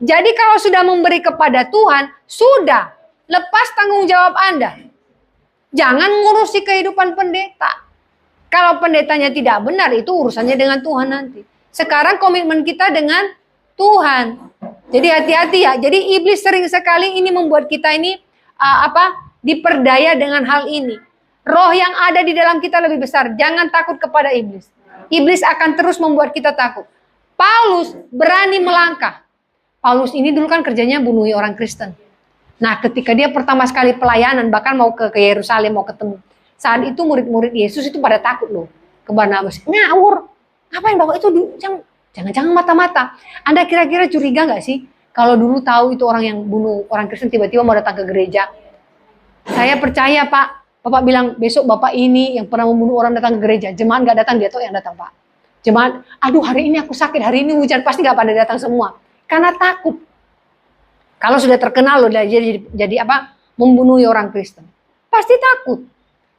Jadi kalau sudah memberi kepada Tuhan, sudah lepas tanggung jawab Anda. Jangan ngurusi kehidupan pendeta. Kalau pendetanya tidak benar, itu urusannya dengan Tuhan nanti. Sekarang komitmen kita dengan Tuhan. Jadi hati-hati ya. Jadi iblis sering sekali ini membuat kita ini diperdaya dengan hal ini. Roh yang ada di dalam kita lebih besar. Jangan takut kepada iblis. Iblis akan terus membuat kita takut. Paulus berani melangkah. Paulus ini dulu kan kerjanya bunuhi orang Kristen. Nah, ketika dia pertama sekali pelayanan, bahkan mau ke Yerusalem, mau ketemu. Saat itu murid-murid Yesus itu pada takut loh. Ke Barnabas, ngawur. Ngapain bawa itu? Jangan-jangan mata-mata. Anda kira-kira curiga nggak sih? Kalau dulu tahu itu orang yang bunuh orang Kristen tiba-tiba mau datang ke gereja. Saya percaya Pak. Bapak bilang besok Bapak ini yang pernah membunuh orang datang ke gereja. Jemaat nggak datang, dia tuh yang datang Pak. Jemaat, aduh hari ini aku sakit, hari ini hujan, pasti nggak pada datang semua. Karena takut. Kalau sudah terkenal loh, jadi membunuh orang Kristen. Pasti takut.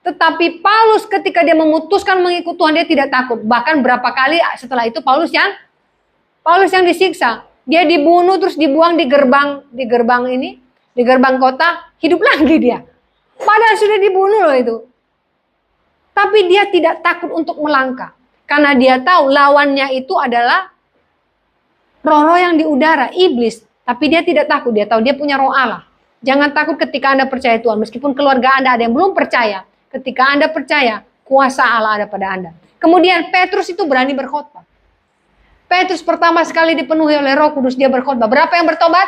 Tetapi Paulus ketika dia memutuskan mengikut Tuhan, dia tidak takut. Bahkan berapa kali setelah itu Paulus yang disiksa. Dia dibunuh terus dibuang di gerbang kota, hidup lagi dia. Padahal sudah dibunuh loh itu. Tapi dia tidak takut untuk melangkah. Karena dia tahu lawannya itu adalah roh-roh yang di udara, iblis. Tapi dia tidak takut, dia tahu dia punya roh Allah. Jangan takut ketika Anda percaya Tuhan. Meskipun keluarga Anda ada yang belum percaya. Ketika Anda percaya, kuasa Allah ada pada Anda. Kemudian Petrus itu berani berkhotbah. Petrus pertama sekali dipenuhi oleh Roh Kudus, dia berkhotbah. Berapa yang bertobat?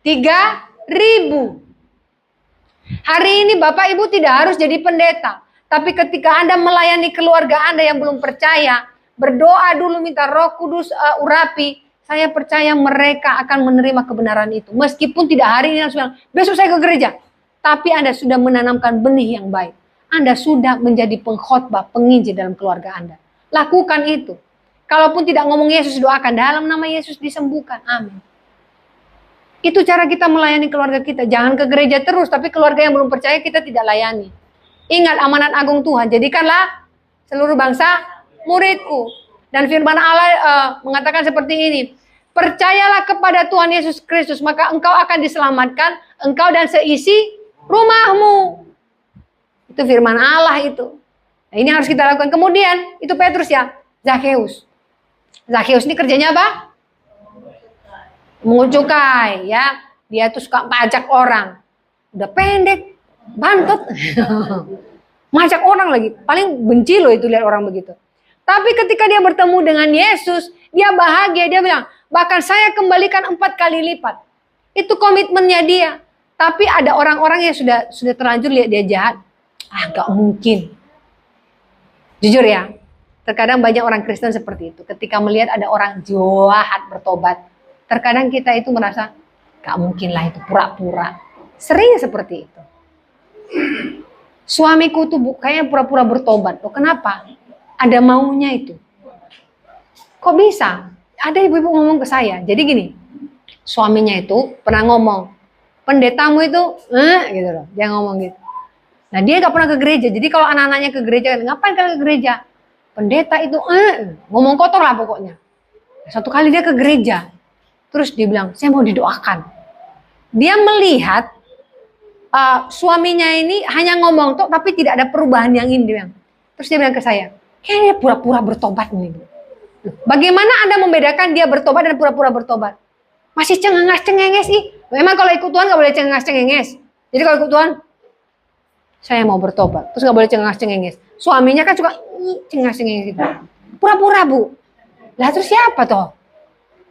3.000. Hari ini Bapak Ibu tidak harus jadi pendeta. Tapi ketika Anda melayani keluarga Anda yang belum percaya, berdoa dulu minta Roh Kudus urapi. Saya percaya mereka akan menerima kebenaran itu. Meskipun tidak hari ini langsung bilang, besok saya ke gereja. Tapi Anda sudah menanamkan benih yang baik. Anda sudah menjadi pengkhotbah, penginjil dalam keluarga Anda. Lakukan itu. Kalaupun tidak ngomong Yesus, doakan dalam nama Yesus disembuhkan. Amin. Itu cara kita melayani keluarga kita. Jangan ke gereja terus, tapi keluarga yang belum percaya kita tidak layani. Ingat amanat agung Tuhan. Jadikanlah seluruh bangsa muridku. Dan firman Allah mengatakan seperti ini. Percayalah kepada Tuhan Yesus Kristus, maka engkau akan diselamatkan, engkau dan seisi rumahmu. Itu firman Allah itu. Nah, ini harus kita lakukan. Kemudian itu Petrus ya, Zakheus. Zakheus ini kerjanya apa? Mengut cukai ya. Dia tuh suka pajak orang. Udah pendek, bantut. Majak orang lagi. Paling benci loh itu lihat orang begitu. Tapi ketika dia bertemu dengan Yesus, dia bahagia. Dia bilang, bahkan saya kembalikan 4 kali lipat. Itu komitmennya dia. Tapi ada orang-orang yang sudah terlanjur lihat dia jahat. Gak mungkin. Jujur ya, terkadang banyak orang Kristen seperti itu. Ketika melihat ada orang jahat bertobat, terkadang kita itu merasa, gak mungkin lah itu pura-pura. Sering seperti itu. Suamiku tuh kayaknya pura-pura bertobat. Loh kenapa? Ada maunya itu. Kok bisa? Ada ibu-ibu ngomong ke saya. Jadi gini, suaminya itu pernah ngomong, pendetamu itu, gitu loh. Dia ngomong gitu. Nah dia gak pernah ke gereja. Jadi kalau anak-anaknya ke gereja, ngapain kalian ke gereja? Pendeta itu, ngomong kotor lah pokoknya. Satu kali dia ke gereja. Terus dia bilang, saya mau didoakan. Dia melihat suaminya ini hanya ngomong tok, tapi tidak ada perubahan yang ini. Dia bilang. Terus dia bilang ke saya, kayaknya pura-pura bertobat nih. Bagaimana Anda membedakan dia bertobat dan pura-pura bertobat? Masih cengenges sih. Memang kalau ikut Tuhan gak boleh cengenges. Jadi kalau ikut Tuhan, saya mau bertobat. Terus gak boleh cengenges. Suaminya kan suka cengenges gitu. Pura-pura bu. Lah terus siapa toh?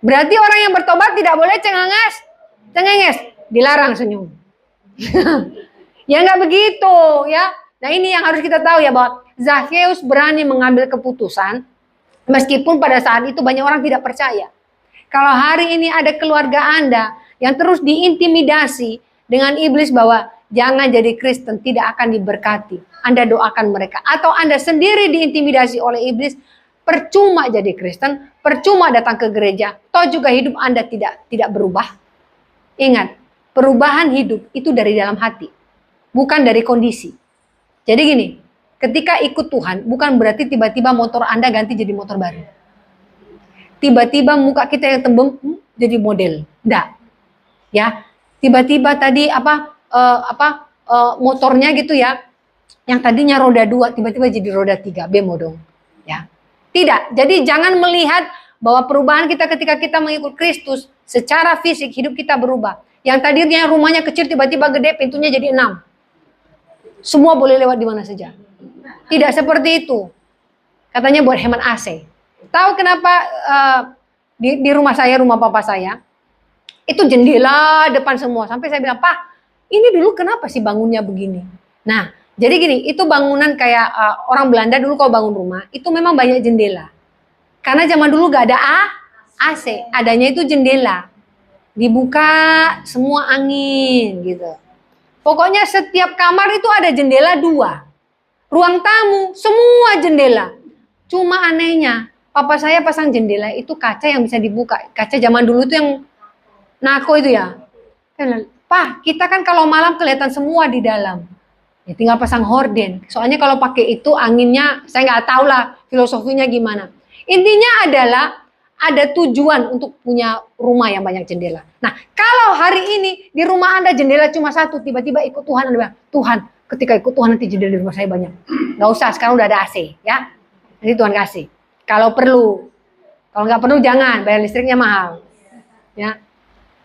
Berarti orang yang bertobat tidak boleh cengenges. Dilarang senyum. Ya nggak begitu ya. Nah ini yang harus kita tahu ya, bahwa Zakheus berani mengambil keputusan meskipun pada saat itu banyak orang tidak percaya. Kalau hari ini ada keluarga Anda yang terus diintimidasi dengan iblis bahwa jangan jadi Kristen, tidak akan diberkati. Anda doakan mereka. Atau Anda sendiri diintimidasi oleh iblis, percuma jadi Kristen, percuma datang ke gereja, toh juga hidup Anda tidak berubah. Ingat, perubahan hidup itu dari dalam hati, bukan dari kondisi. Jadi gini, ketika ikut Tuhan, bukan berarti tiba-tiba motor Anda ganti jadi motor baru. Tiba-tiba muka kita yang tembem jadi model. Enggak. Ya, tiba-tiba tadi motornya gitu ya, yang tadinya roda 2 tiba-tiba jadi roda 3, bemo dong. Ya. Tidak. Jadi jangan melihat bahwa perubahan kita ketika kita mengikut Kristus secara fisik hidup kita berubah. Yang tadinya rumahnya kecil tiba-tiba gede, pintunya jadi 6. Semua boleh lewat di mana saja. Tidak seperti itu. Katanya buat hemat AC. Tahu kenapa di rumah saya, rumah papa saya, itu jendela depan semua. Sampai saya bilang, Pak, ini dulu kenapa sih bangunnya begini? Nah, jadi gini, itu bangunan kayak orang Belanda dulu kalau bangun rumah, itu memang banyak jendela. Karena zaman dulu gak ada AC, adanya itu jendela. Dibuka semua angin gitu. Pokoknya setiap kamar itu ada jendela 2. Ruang tamu, semua jendela. Cuma anehnya, papa saya pasang jendela itu kaca yang bisa dibuka. Kaca zaman dulu itu yang nako itu ya. Pak, kita kan kalau malam kelihatan semua di dalam. Ya tinggal pasang horden. Soalnya kalau pakai itu anginnya, saya nggak tahu lah filosofinya gimana. Intinya adalah ada tujuan untuk punya rumah yang banyak jendela. Nah, kalau hari ini di rumah Anda jendela cuma satu, tiba-tiba ikut Tuhan, Anda bilang, Tuhan, ketika ikut Tuhan nanti jendela di rumah saya banyak. Nggak usah, sekarang udah ada AC, ya. Nanti Tuhan kasih. Kalau perlu. Kalau nggak perlu jangan, bayar listriknya mahal. Ya.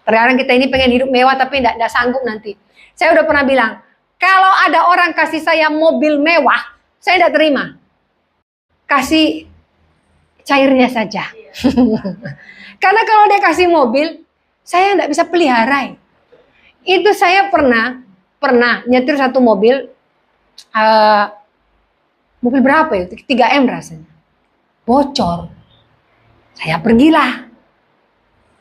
Terkadang kita ini pengen hidup mewah tapi tidak sanggup nanti. Saya udah pernah bilang, kalau ada orang kasih saya mobil mewah, saya tidak terima. Kasih cairnya saja. Karena kalau dia kasih mobil, saya tidak bisa pelihara. Itu saya pernah nyetir satu mobil, mobil berapa ya? 3M rasanya. Bocor. Saya pergilah.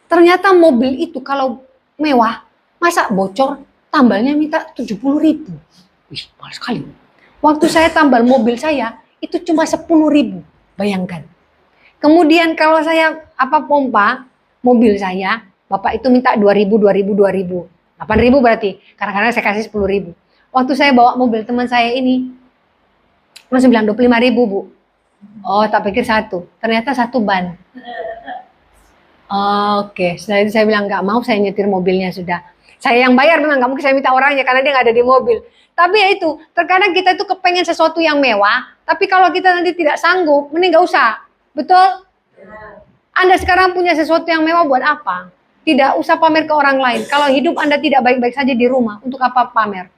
Ternyata mobil itu kalau mewah, masa bocor, tambalnya minta 70.000. Wih, mahal sekali. Waktu saya tambal mobil saya, itu cuma 10.000. Bayangkan. Kemudian kalau saya pompa mobil saya, Bapak itu minta 2.000. 8.000 berarti. Kadang-kadang saya kasih 10.000. Waktu saya bawa mobil teman saya ini, langsung bilang 25.000, Bu. Oh, tak pikir satu. Ternyata satu ban. Oke, setelah itu saya bilang nggak mau saya nyetir mobilnya sudah. Saya yang bayar memang nggak mungkin saya minta orangnya karena dia nggak ada di mobil. Tapi ya itu, terkadang kita itu kepengen sesuatu yang mewah, tapi kalau kita nanti tidak sanggup, mending nggak usah. Betul? Anda sekarang punya sesuatu yang mewah buat apa? Tidak usah pamer ke orang lain. Kalau hidup Anda tidak baik-baik saja di rumah, untuk apa pamer?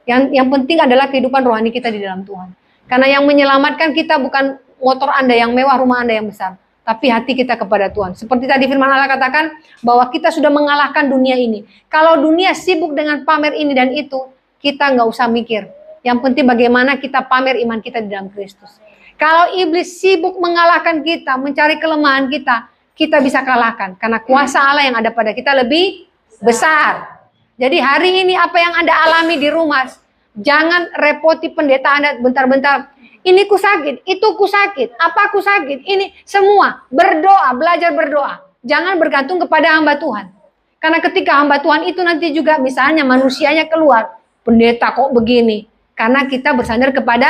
Yang penting adalah kehidupan rohani kita di dalam Tuhan. Karena yang menyelamatkan kita bukan motor Anda yang mewah, rumah Anda yang besar. Tapi hati kita kepada Tuhan. Seperti tadi firman Allah katakan bahwa kita sudah mengalahkan dunia ini. Kalau dunia sibuk dengan pamer ini dan itu, kita nggak usah mikir. Yang penting bagaimana kita pamer iman kita di dalam Kristus. Kalau iblis sibuk mengalahkan kita, mencari kelemahan kita, kita bisa kalahkan. Karena kuasa Allah yang ada pada kita lebih besar. Jadi hari ini apa yang Anda alami di rumah, jangan repoti pendeta Anda bentar-bentar. Ini ku sakit, itu ku sakit, apa ku sakit, ini semua berdoa, belajar berdoa. Jangan bergantung kepada hamba Tuhan. Karena ketika hamba Tuhan itu nanti juga misalnya manusianya keluar, pendeta kok begini. Karena kita bersandar kepada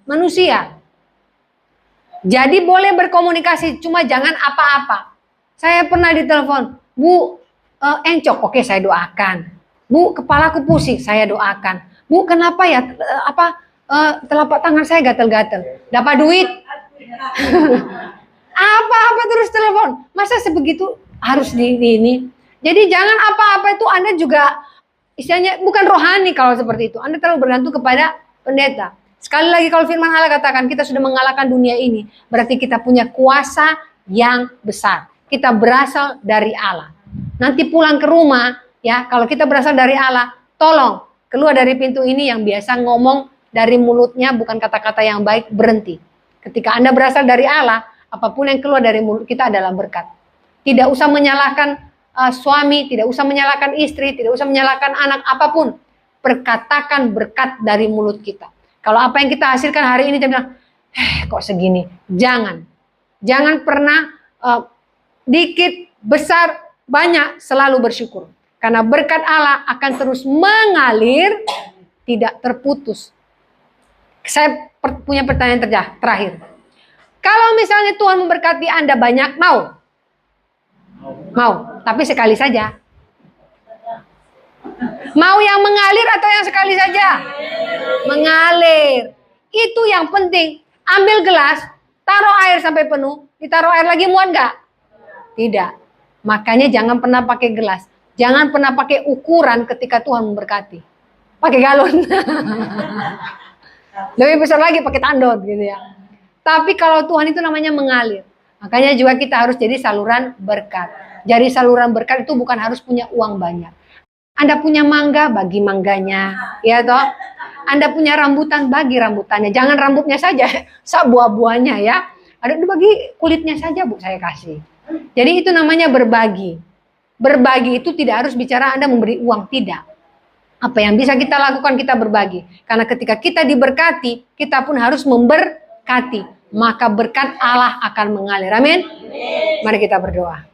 manusia. Jadi boleh berkomunikasi, cuma jangan apa-apa. Saya pernah ditelepon, Bu, encok, oke saya doakan. Bu, kepalaku pusing, saya doakan. Bu, kenapa ya, telapak tangan saya gatel-gatel. Dapat duit? Apa-apa terus telepon. Masa sebegitu harus di ini? Jadi jangan apa-apa itu Anda juga, istilahnya bukan rohani kalau seperti itu. Anda terlalu bergantung kepada pendeta. Sekali lagi kalau firman Allah katakan kita sudah mengalahkan dunia ini, berarti kita punya kuasa yang besar. Kita berasal dari Allah. Nanti pulang ke rumah, ya kalau kita berasal dari Allah, tolong keluar dari pintu ini yang biasa ngomong dari mulutnya bukan kata-kata yang baik, berhenti. Ketika Anda berasal dari Allah, apapun yang keluar dari mulut kita adalah berkat. Tidak usah menyalahkan suami, tidak usah menyalahkan istri, tidak usah menyalahkan anak, apapun. Perkatakan berkat dari mulut kita. Kalau apa yang kita hasilkan hari ini, dia bilang, kok segini? Jangan. Jangan pernah dikit, besar, banyak, selalu bersyukur. Karena berkat Allah akan terus mengalir, tidak terputus. Saya punya pertanyaan terakhir. Kalau misalnya Tuhan memberkati Anda banyak, mau? Mau, tapi sekali saja. Mau yang mengalir atau yang sekali saja? Mengalir. Itu yang penting. Ambil gelas, taruh air sampai penuh, ditaruh air lagi muat nggak? Tidak. Makanya jangan pernah pakai gelas. Jangan pernah pakai ukuran ketika Tuhan memberkati. Pakai galon. Lebih besar lagi pakai tandon gitu ya. Tapi kalau Tuhan itu namanya mengalir. Makanya juga kita harus jadi saluran berkat. Jadi saluran berkat itu bukan harus punya uang banyak. Anda punya mangga, bagi mangganya, ya toh. Anda punya rambutan, bagi rambutannya. Jangan rambutnya saja, buah-buahnya ya. Ada bagi kulitnya saja, Bu, saya kasih. Jadi itu namanya berbagi. Berbagi itu tidak harus bicara Anda memberi uang, tidak. Apa yang bisa kita lakukan, kita berbagi. Karena ketika kita diberkati, kita pun harus memberkati. Maka berkat Allah akan mengalir. Amin. Mari kita berdoa.